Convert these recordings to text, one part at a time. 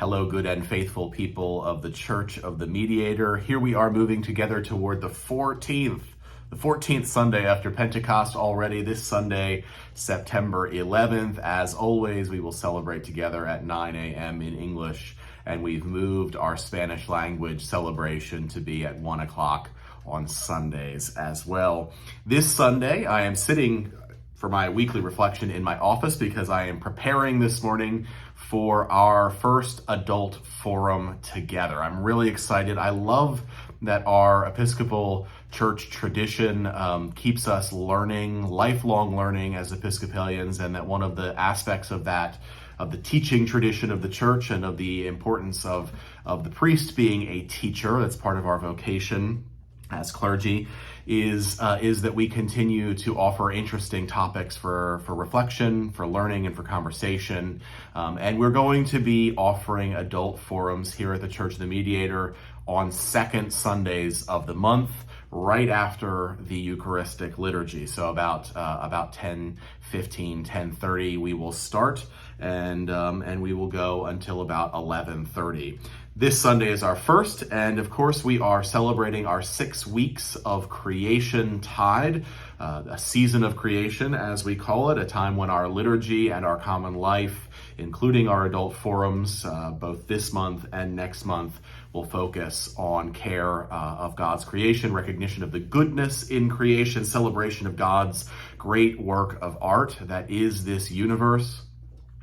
Hello, good and faithful people of the Church of the Mediator. Here we are moving together toward the 14th Sunday after Pentecost already. This Sunday, September 11th. As always, we will celebrate together at 9 a.m. in English, and we've moved our Spanish language celebration to be at 1 o'clock on Sundays as well. This Sunday, I am sitting for my weekly reflection in my office because I am preparing this morning for our first adult forum together. I'm really excited. I love that our Episcopal Church tradition keeps us learning, lifelong learning as Episcopalians, and that one of the aspects of that, of the teaching tradition of the church and of the importance of the priest being a teacher, that's part of our vocation as clergy, is that we continue to offer interesting topics for reflection, for learning, and for conversation. And we're going to be offering adult forums here at the Church of the Mediator on second Sundays of the month, right after the Eucharistic liturgy. So about 10:15, 10:30 we will start, and we will go until about 11:30. This Sunday is our first, and of course we are celebrating our 6 weeks of creation tide, a season of creation as we call it, a time when our liturgy and our common life, including our adult forums, both this month and next month, will focus on care of God's creation, recognition of the goodness in creation, celebration of God's great work of art that is this universe,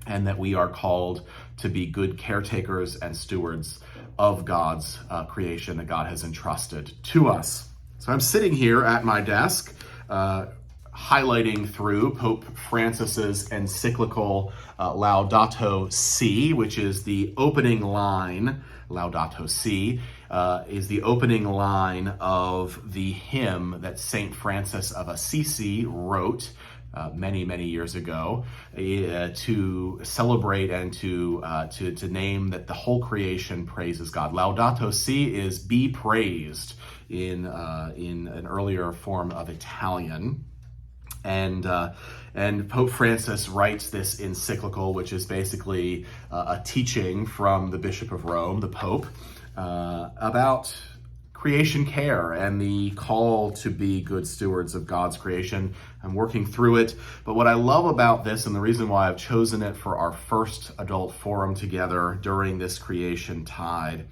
and that we are called to be good caretakers and stewards of God's creation that God has entrusted to us. So I'm sitting here at my desk, highlighting through Pope Francis's encyclical Laudato Si, which is the opening line. Laudato Si is the opening line of the hymn that Saint Francis of Assisi wrote many years ago to celebrate and to name that the whole creation praises God. Laudato Si is be praised in an earlier form of Italian. And Pope Francis writes this encyclical, which is basically a teaching from the Bishop of Rome, the Pope, about creation care and the call to be good stewards of God's creation. I'm working through it, but what I love about this, and the reason why I've chosen it for our first adult forum together during this creation tide,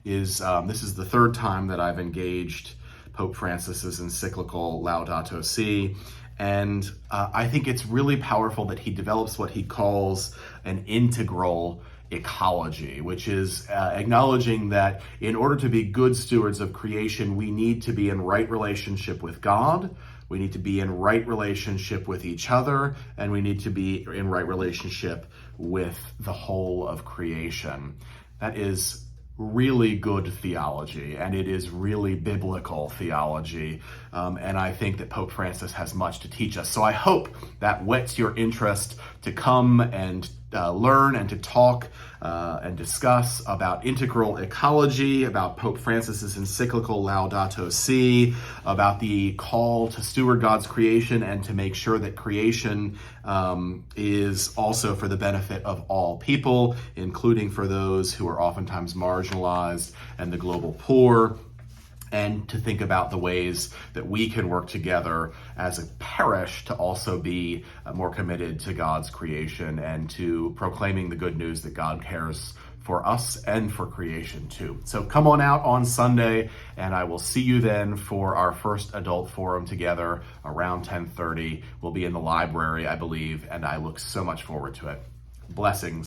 is this is the third time that I've engaged Pope Francis's encyclical Laudato Si. And I think it's really powerful that he develops what he calls an integral ecology, which is acknowledging that in order to be good stewards of creation, we need to be in right relationship with God, we need to be in right relationship with each other, and we need to be in right relationship with the whole of creation. That is really good theology, and it is really biblical theology, and I think that Pope Francis has much to teach us. So I hope that whets your interest to come and learn and to talk and discuss about integral ecology, about Pope Francis's encyclical Laudato Si, about the call to steward God's creation and to make sure that creation is also for the benefit of all people, including for those who are oftentimes marginalized and the global poor, and to think about the ways that we can work together as a parish to also be more committed to God's creation and to proclaiming the good news that God cares for us and for creation too. So come on out on Sunday, and I will see you then for our first adult forum together around 10:30. We'll be in the library, I believe, and I look so much forward to it. Blessings.